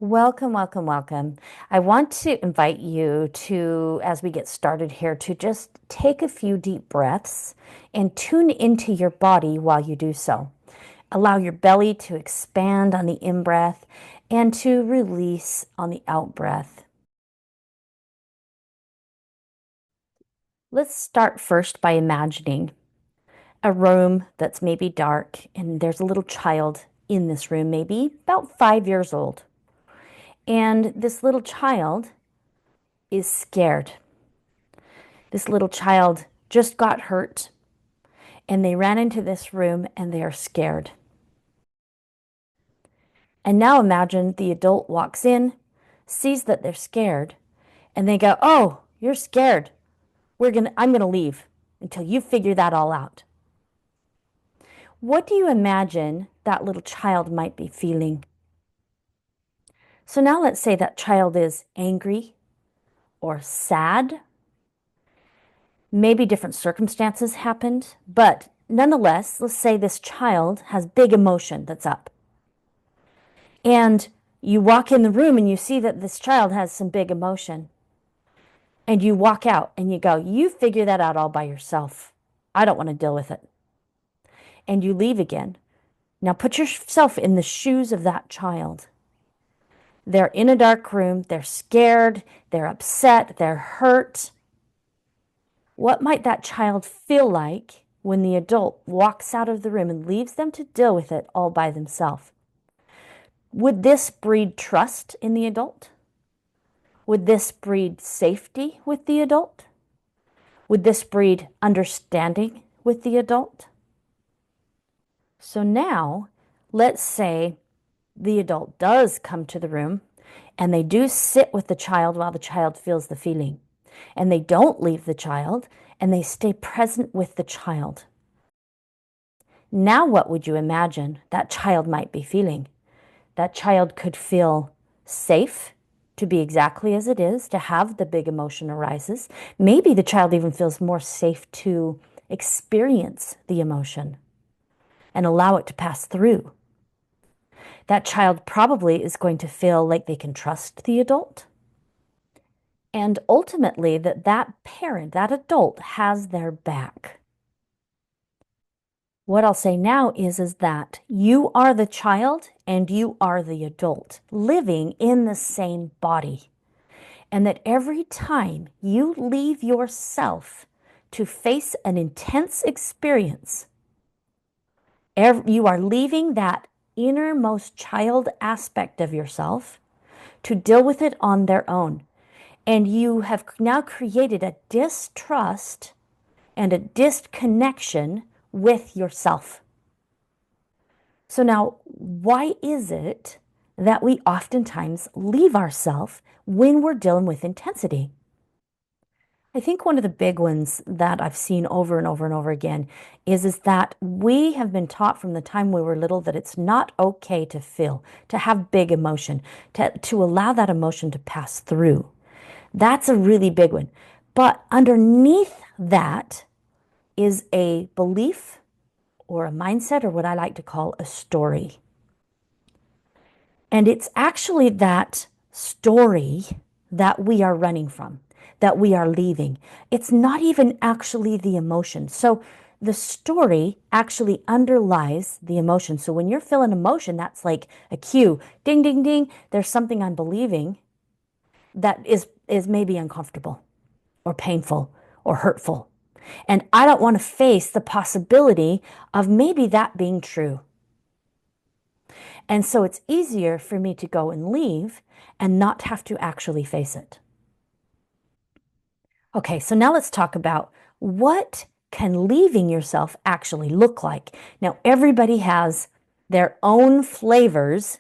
Welcome, welcome, welcome. I want to invite you to, as we get started here, to just take a few deep breaths and tune into your body while you do so. Allow your belly to expand on the in-breath and to release on the out-breath. Let's start first by imagining a room that's maybe dark and there's a little child in this room, maybe about 5 years old. And this little child is scared. This little child just got hurt and they ran into this room and they are scared. And now imagine the adult walks in, sees that they're scared, and they go, "Oh, you're scared. I'm going to leave until you figure that all out." What do you imagine that little child might be feeling? So now let's say that child is angry or sad. Maybe different circumstances happened, but nonetheless, let's say this child has big emotion that's up. And you walk in the room and you see that this child has some big emotion. And you walk out and you go, "You figure that out all by yourself. I don't want to deal with it." And you leave again. Now put yourself in the shoes of that child. They're in a dark room. They're scared. They're upset. They're hurt. What might that child feel like when the adult walks out of the room and leaves them to deal with it all by themselves? Would this breed trust in the adult? Would this breed safety with the adult? Would this breed understanding with the adult? So now, let's say the adult does come to the room and they do sit with the child while the child feels the feeling. And they don't leave the child and they stay present with the child. Now, what would you imagine that child might be feeling? That child could feel safe to be exactly as it is, to have the big emotion arises. Maybe the child even feels more safe to experience the emotion and allow it to pass through. That child probably is going to feel like they can trust the adult. And ultimately, that parent, that adult, has their back. What I'll say now is that you are the child and you are the adult living in the same body. And that every time you leave yourself to face an intense experience, you are leaving that innermost child aspect of yourself to deal with it on their own. And you have now created a distrust and a disconnection with yourself. So now, why is it that we oftentimes leave ourselves when we're dealing with intensity? I think one of the big ones that I've seen over and over and over again is that we have been taught from the time we were little that it's not okay to feel, to have big emotion, to allow that emotion to pass through. That's a really big one. But underneath that is a belief or a mindset, or what I like to call a story. And it's actually that story that we are running from, that we are leaving. It's not even actually the emotion. So the story actually underlies the emotion. So when you're feeling emotion, that's like a cue. Ding, ding, ding. There's something I'm believing that is maybe uncomfortable or painful or hurtful. And I don't want to face the possibility of maybe that being true. And so it's easier for me to go and leave and not have to actually face it. Okay, so now let's talk about what can leaving yourself actually look like. Now, everybody has their own flavors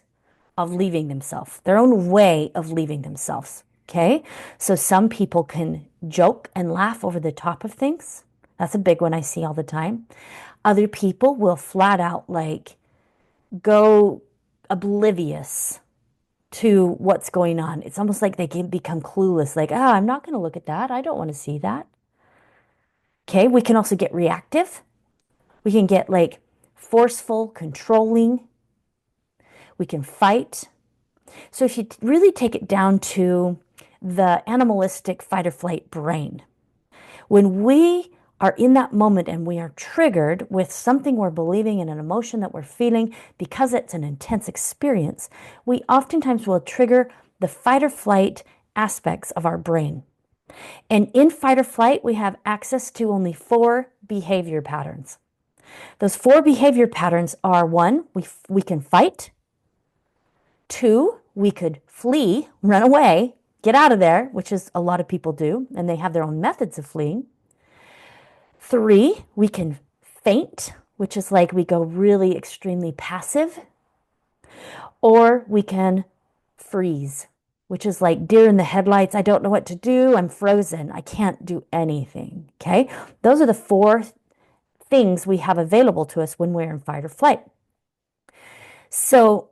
of leaving themselves, their own way of leaving themselves. Okay, so some people can joke and laugh over the top of things. That's a big one I see all the time. Other people will flat out like go oblivious to what's going on. It's almost like they can become clueless, like, I'm not going to look at that. I don't want to see that. Okay, we can also get reactive. We can get like forceful, controlling. We can fight. So if you really take it down to the animalistic fight or flight brain, when we are in that moment and we are triggered with something we're believing and an emotion that we're feeling because it's an intense experience, we oftentimes will trigger the fight or flight aspects of our brain. And in fight or flight, we have access to only 4 behavior patterns. Those 4 behavior patterns are: 1, we can fight; 2, we could flee, run away, get out of there, which is a lot of people do, and they have their own methods of fleeing. 3, we can faint, which is like we go really extremely passive. Or we can freeze, which is like deer in the headlights. I don't know what to do. I'm frozen. I can't do anything. Okay. Those are the 4 things we have available to us when we're in fight or flight. So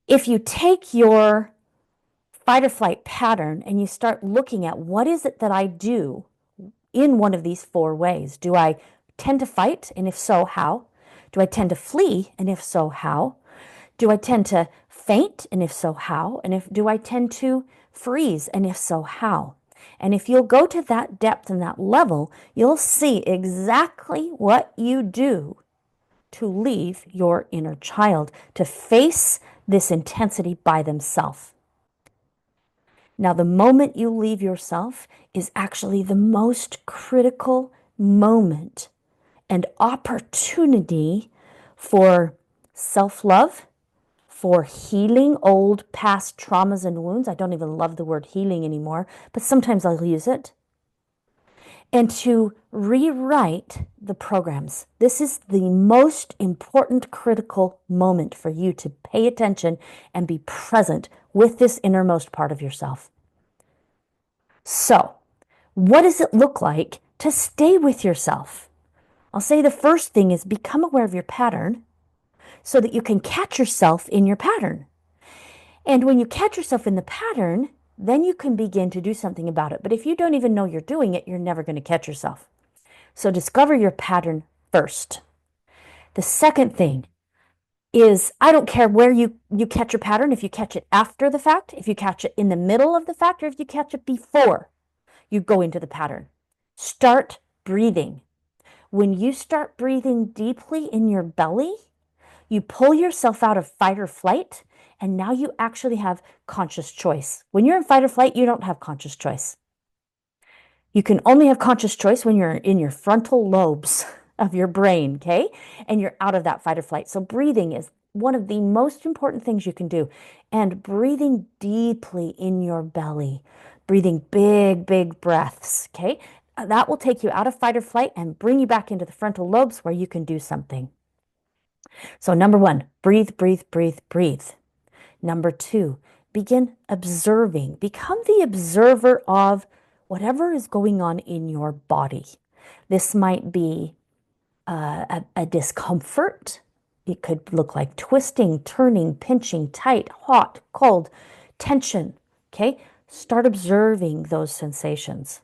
if you take your fight or flight pattern and you start looking at what is it that I do in one of these 4 ways. Do I tend to fight? And if so, how? Do I tend to flee? And if so, how? Do I tend to faint? And if so, how? And do I tend to freeze? And if so, how? And if you'll go to that depth and that level, you'll see exactly what you do to leave your inner child, to face this intensity by themselves. Now, the moment you leave yourself is actually the most critical moment and opportunity for self-love, for healing old past traumas and wounds. I don't even love the word healing anymore, but sometimes I'll use it. And to rewrite the programs. This is the most important critical moment for you to pay attention and be present with this innermost part of yourself. So, what does it look like to stay with yourself? I'll say the first thing is become aware of your pattern so that you can catch yourself in your pattern. And when you catch yourself in the pattern, then you can begin to do something about it. But if you don't even know you're doing it, you're never going to catch yourself. So discover your pattern first. The second thing is, I don't care where you catch your pattern, if you catch it after the fact, if you catch it in the middle of the fact, or if you catch it before you go into the pattern. Start breathing. When you start breathing deeply in your belly, you pull yourself out of fight or flight, and now you actually have conscious choice. When you're in fight or flight, you don't have conscious choice. You can only have conscious choice when you're in your frontal lobes of your brain, okay? And you're out of that fight or flight. So breathing is one of the most important things you can do. And breathing deeply in your belly, breathing big, big breaths, okay? That will take you out of fight or flight and bring you back into the frontal lobes where you can do something. So number 1, breathe, breathe, breathe, breathe. Number 2, begin observing. Become the observer of whatever is going on in your body. This might be a discomfort. It could look like twisting, turning, pinching, tight, hot, cold, tension. Okay? Start observing those sensations.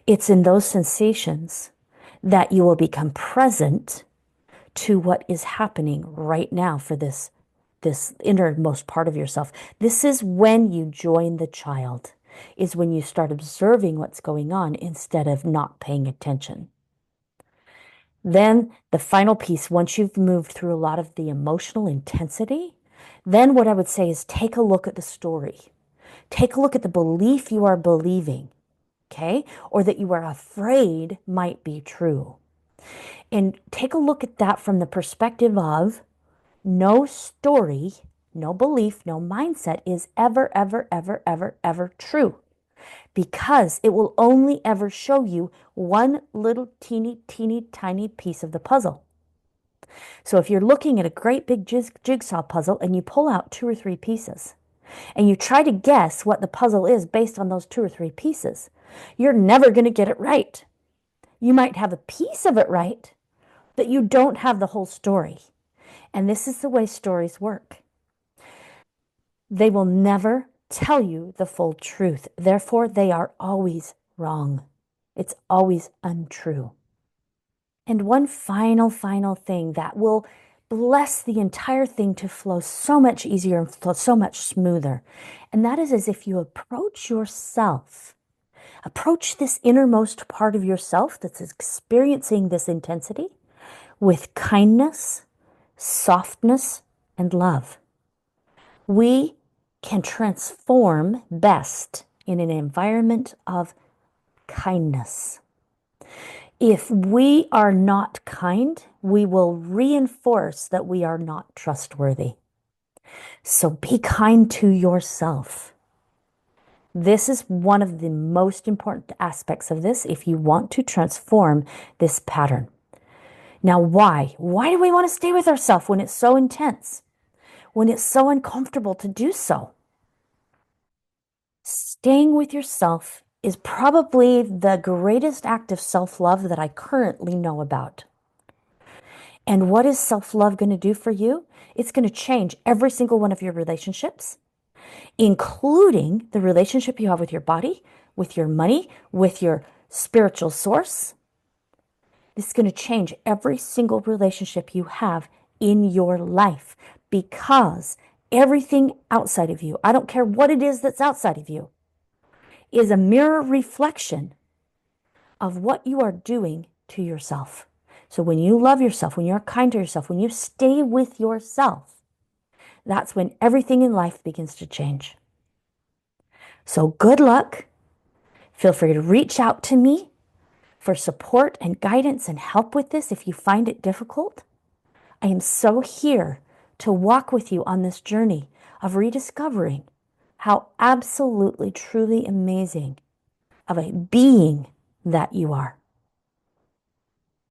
It's in those sensations that you will become present to what is happening right now for this innermost part of yourself. This is when you join the child, is when you start observing what's going on instead of not paying attention. Then the final piece, once you've moved through a lot of the emotional intensity, then what I would say is take a look at the story. Take a look at the belief you are believing, okay? Or that you are afraid might be true. And take a look at that from the perspective of no story, no belief, no mindset is ever, ever, ever, ever, ever true. Because it will only ever show you one little teeny, teeny, tiny piece of the puzzle. So if you're looking at a great big jigsaw puzzle and you pull out 2 or 3 pieces, and you try to guess what the puzzle is based on those 2 or 3 pieces, you're never going to get it right. You might have a piece of it right, but you don't have the whole story. And this is the way stories work. They will never tell you the full truth. Therefore, they are always wrong. It's always untrue. And one final thing that will bless the entire thing to flow so much easier and flow so much smoother. And that is as if you approach yourself, approach this innermost part of yourself that's experiencing this intensity with kindness, softness, and love. We can transform best in an environment of kindness. If we are not kind, we will reinforce that we are not trustworthy. So be kind to yourself. This is one of the most important aspects of this if you want to transform this pattern. Now, why? Why do we want to stay with ourselves when it's so intense? When it's so uncomfortable to do so? Staying with yourself is probably the greatest act of self-love that I currently know about. And what is self-love going to do for you? It's going to change every single one of your relationships, including the relationship you have with your body, with your money, with your spiritual source. This is going to change every single relationship you have in your life because everything outside of you, I don't care what it is that's outside of you, is a mirror reflection of what you are doing to yourself. So when you love yourself, when you're kind to yourself, when you stay with yourself, that's when everything in life begins to change. So good luck. Feel free to reach out to me for support and guidance and help with this if you find it difficult. I am so here to walk with you on this journey of rediscovering how absolutely, truly amazing of a being that you are.